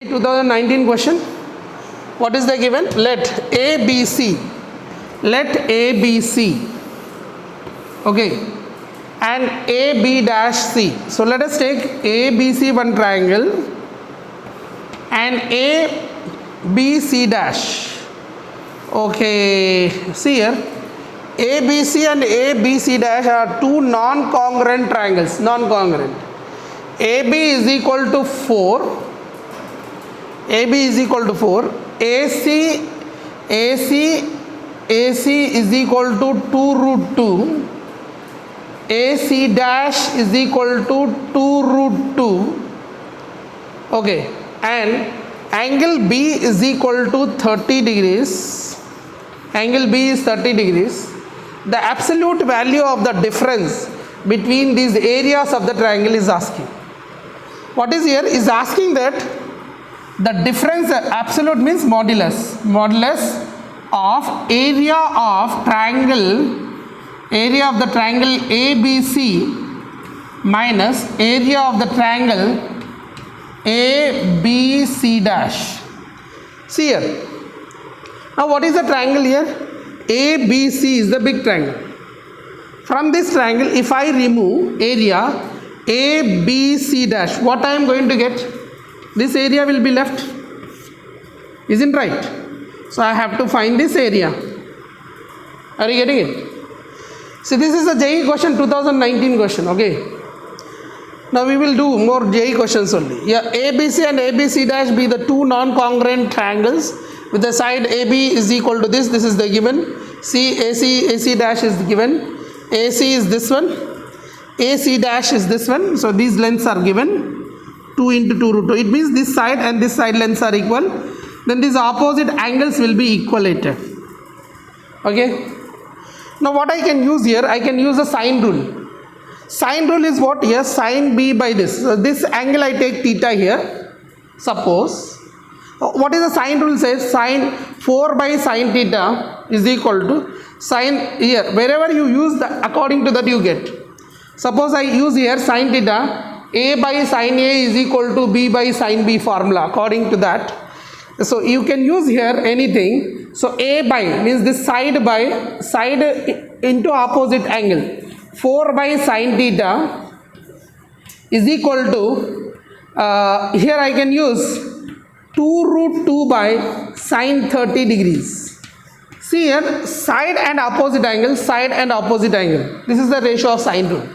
2019 question. What is the given? Let ABC, okay, and AB dash C. So let us take ABC one triangle and ABC dash. Okay, see here, ABC and ABC dash are two non-congruent triangles. Non-congruent. AB is equal to 4. AB is equal to 4. AC is equal to 2 root 2. AC dash is equal to 2 root 2. Okay, and angle B is equal to 30 degrees. Angle B is 30 degrees. The absolute value of the difference between these areas of the triangle is asking. What is here? Is asking that the difference, absolute means modulus of area of the triangle ABC minus area of the triangle ABC dash. See here. Now what is the triangle here? ABC is the big triangle. From this triangle, if I remove area ABC dash, what I am going to get? This area will be left, isn't right? So I have to find this area. Are you getting it? So this is a JEE question, 2019 question. Okay. Now we will do more JEE questions only. Yeah, ABC and ABC dash be the two non-congruent triangles with the side AB is equal to this. This is the given. AC dash is given. AC is this one. AC dash is this one. So these lengths are given. 2 into 2 root 2. It means this side and this side lengths are equal. Then these opposite angles will be equalated. Okay. Now what I can use here? I can use a sine rule. Sine rule is what? Here sine B by this. So this angle I take theta here. Suppose. What is the sine rule says? Sine 4 by sine theta is equal to sine here. Wherever you use the, according to that you get. Suppose I use here sine theta. A by sine A is equal to B by sine B formula according to that. So you can use here anything. So A by means this side by side into opposite angle. 4 by sine theta is equal to here I can use 2 root 2 by sine 30 degrees. See here, side and opposite angle, side and opposite angle. This is the ratio of sine rule.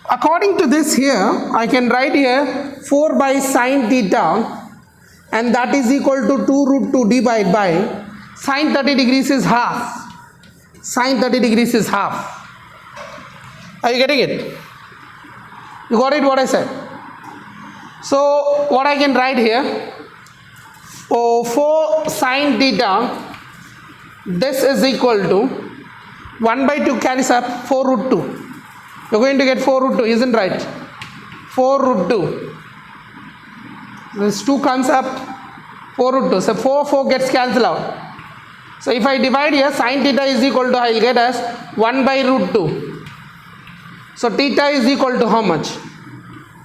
According to this here, I can write here 4 by sine theta and that is equal to 2 root 2 divided by sine 30 degrees is half. Sine 30 degrees is half. Are you getting it? You got it what I said? So what I can write here? 4 sine theta, this is equal to 1 by 2 carries up 4 root 2. You're going to get 4 root 2, isn't right? 4 root 2. This 2 comes up, 4 root 2. So 4 gets cancelled out. So if I divide here, sine theta is equal to, I will get as 1 by root 2. So theta is equal to how much?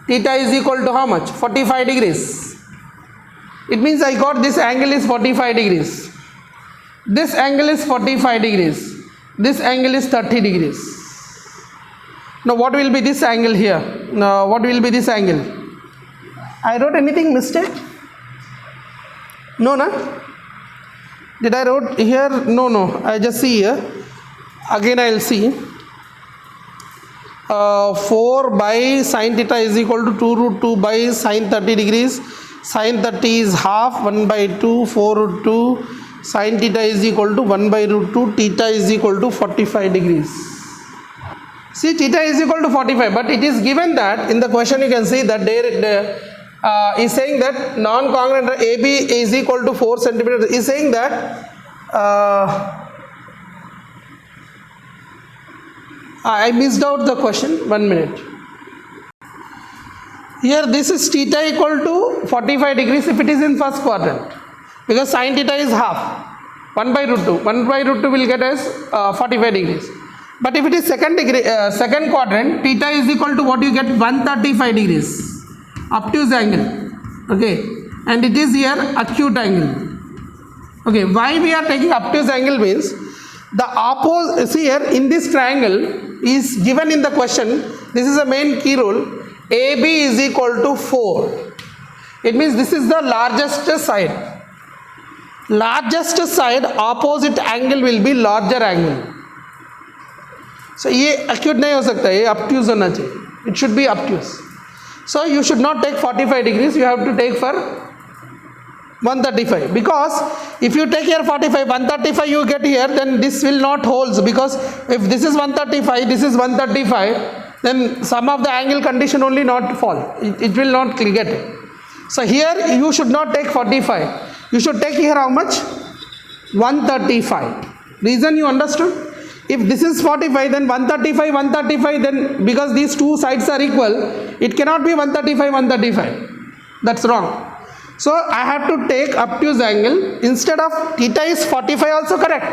Theta is equal to how much? 45 degrees. It means I got this angle is 45 degrees. This angle is 45 degrees. This angle is 30 degrees. Now what will be this angle here? Now what will be this angle? I wrote anything mistake? No, no? Did I wrote here? No. I just see here. Again I will see. 4 by sine theta is equal to 2 root 2 by sine 30 degrees. Sine 30 is half 1 by 2, 4 root 2. Sine theta is equal to 1 by root 2. Theta is equal to 45 degrees. See, theta is equal to 45, but it is given that in the question you can see that there is saying that non-congruent AB is equal to 4 centimeters. Is saying that I missed out the question. 1 minute. Here this is theta equal to 45 degrees if it is in first quadrant, because sine theta is half 1 by root 2. 1 by root 2 will get us 45 degrees. But if it is second quadrant, theta is equal to what you get, 135 degrees, obtuse angle. Okay, and it is here acute angle. Okay, why we are taking obtuse angle means the opposite, see here in this triangle is given in the question, this is the main key rule, AB is equal to 4. It means this is the largest side. Largest side opposite angle will be larger angle. So ये acute नहीं हो सकता, ये obtuse होना चाहिए. It should be obtuse. So you should not take 45 degrees, you have to take for 135, because if you take here 45, 135 you get here, then this will not hold, because if this is 135, this is 135, then some of the angle condition only not fall, it will not get it. So here you should not take 45, you should take here how much? 135. Reason you understood? If this is 45, then 135, 135, then because these two sides are equal, it cannot be 135, 135. That's wrong. So I have to take obtuse angle. Instead of theta is 45 also correct,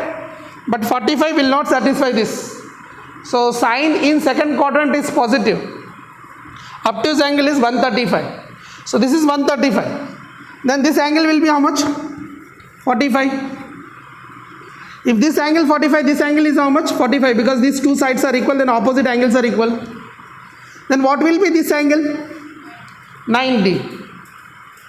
but 45 will not satisfy this. So sine in second quadrant is positive. Obtuse angle is 135. So this is 135. Then this angle will be how much? 45. If this angle 45, this angle is how much? 45, because these two sides are equal, then opposite angles are equal. Then what will be this angle? 90.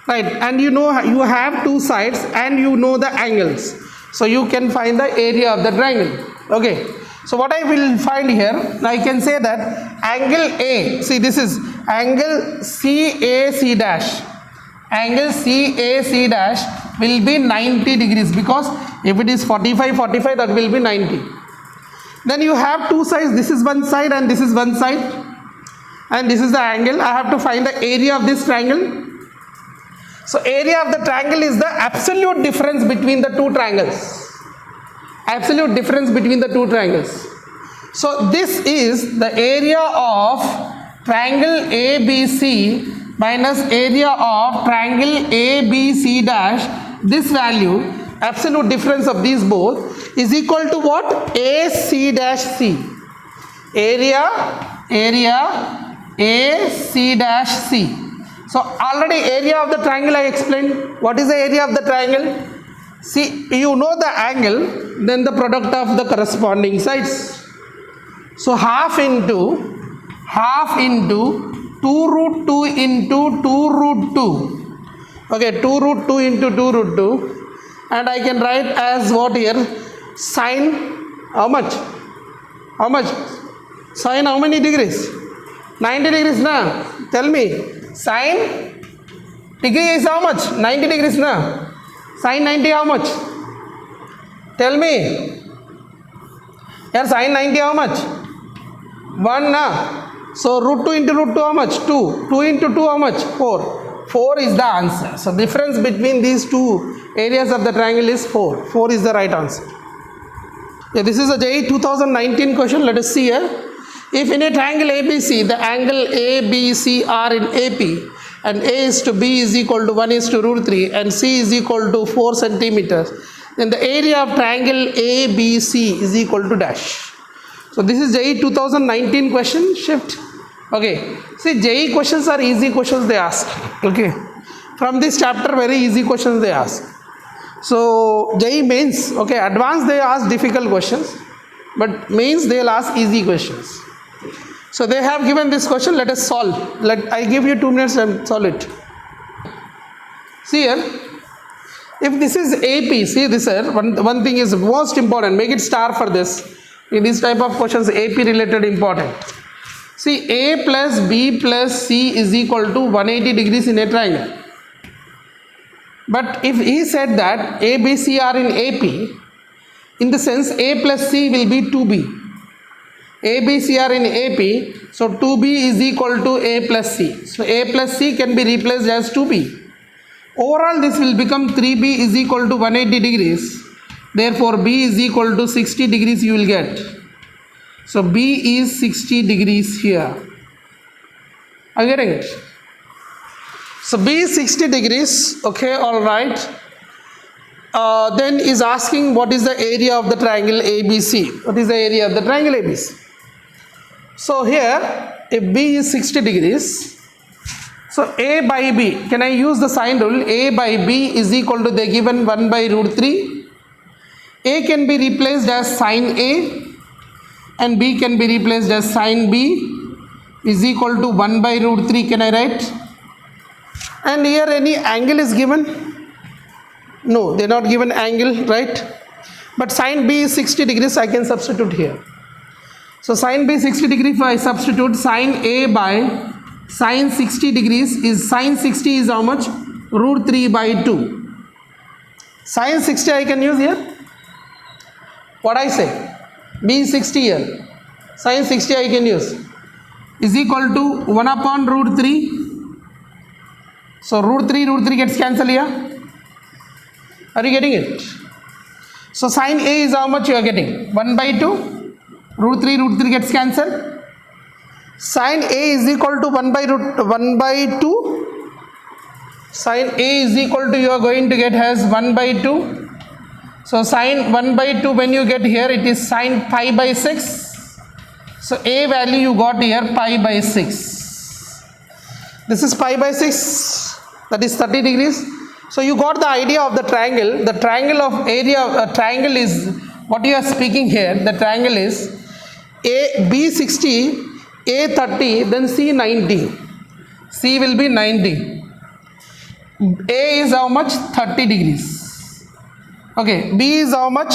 Right, and you know you have two sides and you know the angles, so you can find the area of the triangle. Okay, so what I will find here, I can say that angle A, see this is angle CAC dash, angle CAC dash will be 90 degrees, because if it is 45, 45, that will be 90. Then you have two sides, this is one side and this is one side, and this is the angle. I have to find the area of this triangle. So area of the triangle is the absolute difference between the two triangles. Absolute difference between the two triangles. So this is the area of triangle ABC minus area of triangle ABC dash. This value, absolute difference of these both, is equal to what? AC dash C. Area AC dash C. So already area of the triangle I explained. What is the area of the triangle? See, you know the angle, then the product of the corresponding sides. So half into 2 root 2 into 2 root 2. Okay, 2 root 2 into 2 root 2. And I can write as what here? Sine how much? How much? Sine how many degrees? 90 degrees na? Tell me. Sine degree is how much? 90 degrees na? Sine 90 how much? Tell me. Here sine 90 how much? 1 na? So root 2 into root 2 how much? 2. 2 into 2 how much? 4. 4 is the answer. So difference between these two areas of the triangle is 4. 4 is the right answer. Yeah, this is a JEE 2019 question. Let us see here. If in a triangle ABC, the angle ABC are in AP, and A is to B is equal to 1 is to root 3 and C is equal to 4 centimeters, then the area of triangle ABC is equal to dash. So this is JEE 2019 question. Shift. Okay. See, JEE questions are easy questions they ask. Okay. From this chapter, very easy questions they ask. So JEE mains, okay, advanced they ask difficult questions, but mains they will ask easy questions. So they have given this question, let us solve. I give you 2 minutes and solve it. See here, if this is AP, see this here, one thing is most important, make it star for this. In this type of questions, AP related important. See, A plus B plus C is equal to 180 degrees in a triangle. But if he said that A, B, C are in AP, in the sense A plus C will be 2B. A, B, C are in AP, so 2B is equal to A plus C. So A plus C can be replaced as 2B. Overall this will become 3B is equal to 180 degrees. Therefore B is equal to 60 degrees you will get. So B is 60 degrees here. Are you getting it? So B is 60 degrees, okay, alright. Then is asking what is the area of the triangle ABC. What is the area of the triangle ABC? So here, if B is 60 degrees So a by b, can I use the sine rule? A by b is equal to the given 1 by root 3. A can be replaced as sine A and b can be replaced as sine b is equal to 1 by root 3. Can I write? And here any angle is given? No, they are not given angle, right? But sine b is 60 degrees, I can substitute here. So sine b 60 degrees, if I substitute sine A by sine 60 degrees is sine 60 is how much? Root 3 by 2. Sine 60 I can use here. What I say? B is 60 here. Sine 60 I can use. Is equal to 1 upon root 3. So root 3 gets cancelled here. Are you getting it? So sine A is how much you are getting? 1 by 2. Root 3 gets cancelled. Sine A is equal to 1 by 2. Sine A is equal to, you are going to get as 1 by 2. So sine 1 by 2, when you get here, it is sine pi by 6. So A value you got here, pi by 6. This is pi by 6, that is 30 degrees. So you got the idea of the triangle. The triangle of area, triangle is what you are speaking here. The triangle is A, B 60, A 30, then C 90. C will be 90. A is how much? 30 degrees. Okay, B is how much?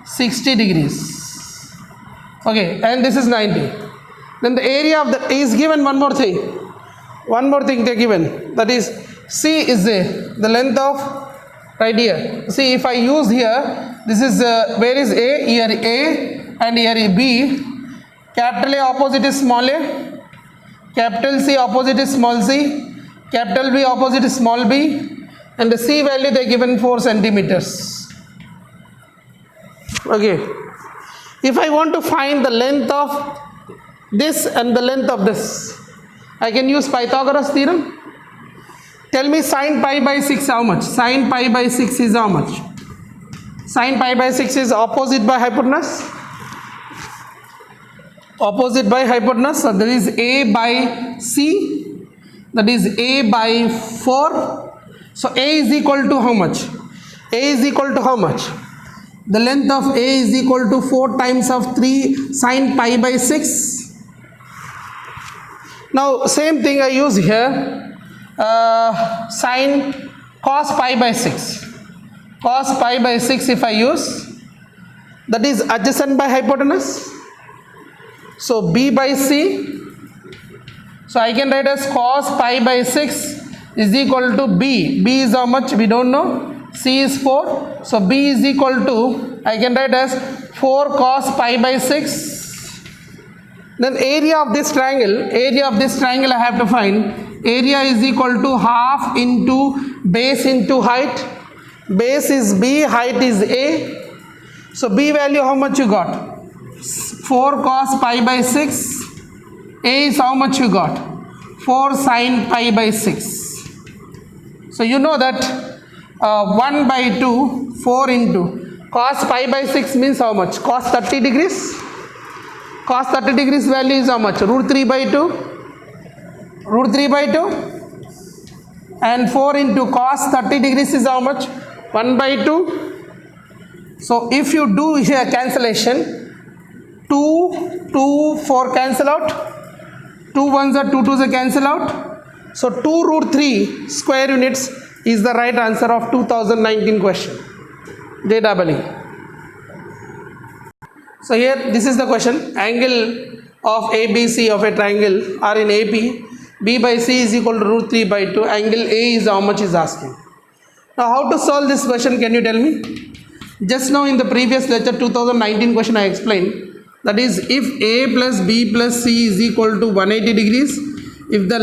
60 degrees. Okay, and this is 90. Then the area of the is given. One more thing they are given, that is C is the length of right here. See, if I use here, this is where is A? Here A and here B. Capital A opposite is small a, capital C opposite is small c, capital B opposite is small b, and the C value they are given 4 centimeters. Okay, if I want to find the length of this and the length of this, I can use Pythagoras theorem. Tell me sine pi by 6 how much? Sine pi by 6 is how much? Sine pi by 6 is opposite by hypotenuse. Opposite by hypotenuse, so there is A by C, that is A by 4. So A is equal to how much? A is equal to how much? The length of A is equal to 4 times of 3 sine pi by 6. Now same thing I use here, sine cos pi by 6. Cos pi by 6 if I use, that is adjacent by hypotenuse. So B by C, so I can write as cos pi by 6 is equal to B. B is how much? We don't know. C is 4. So B is equal to, I can write as 4 cos pi by 6. Then area of this triangle I have to find. Area is equal to half into base into height. Base is B, height is A. So B value how much you got? 4 cos pi by 6. A is how much you got? 4 sine pi by 6. So you know that 1 by 2, 4 into cos pi by 6 means how much? Cos 30 degrees. Cos 30 degrees value is how much? Root 3 by 2. Root 3 by 2. And 4 into cos 30 degrees is how much? 1 by 2. So if you do here cancellation, 2, 4 cancel out, 2 1s are 2 2s are cancel out. So 2 root 3 square units is the right answer of 2019 question. JEE. So here this is the question. Angle of ABC of a triangle are in AP. B by C is equal to root 3 by 2. Angle A is how much is asking. Now how to solve this question, can you tell me? Just now in the previous lecture 2019 question I explained. That is, if A plus B plus C is equal to 180 degrees, if the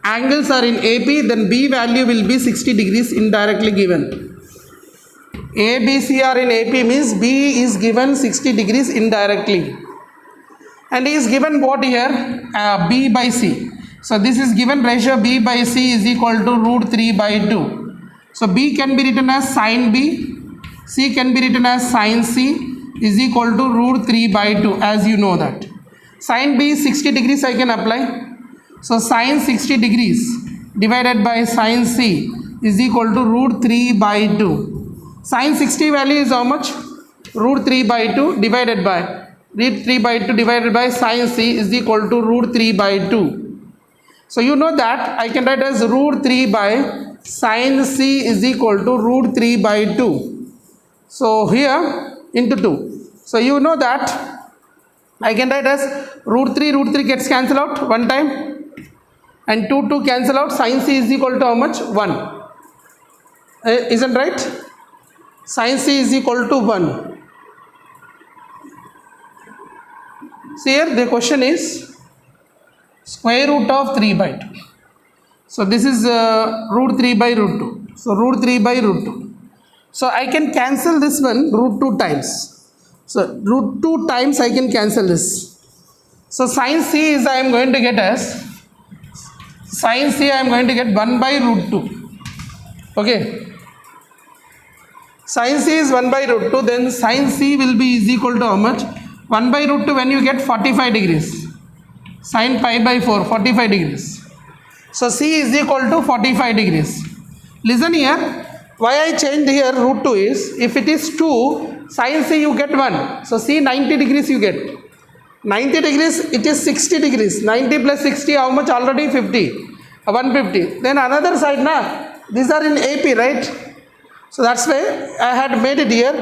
angles are in AP, then B value will be 60 degrees indirectly given. A, B, C are in AP means B is given 60 degrees indirectly. And he is given what here? B by C. So this is given ratio B by C is equal to root 3 by 2. So B can be written as sine B, C can be written as sine C, is equal to root 3 by 2, as you know that. Sine B is 60 degrees I can apply. So sine 60 degrees divided by sine C is equal to root 3 by 2. Sine 60 value is how much? Root 3 by 2 divided by root 3 by 2 divided by sine C is equal to root 3 by 2. So you know that I can write as root 3 by sine C is equal to root 3 by 2. So here into 2. So you know that I can write as root 3 gets cancelled out one time, and 2 cancel out. Sine C is equal to how much? 1. Isn't right? Sine C is equal to 1. So here the question is square root of 3 by 2. So this is root 3 by root 2. So root 3 by root 2. So I can cancel this one root 2 times. So root 2 times I can cancel this. So sine C is I am going to get as sine C I am going to get 1 by root 2. Okay. Sine C is 1 by root 2. Then sine C will be is equal to how much? 1 by root 2 when you get 45 degrees. Sine pi by 4, 45 degrees. So C is equal to 45 degrees. Listen here. Why I changed here root 2 is, if it is 2, sine C you get 1. So C 90 degrees you get. 90 degrees, it is 60 degrees. 90 plus 60, how much? Already 50. 150. Then another side, na? These are in AP, right? So that's why I had made it here.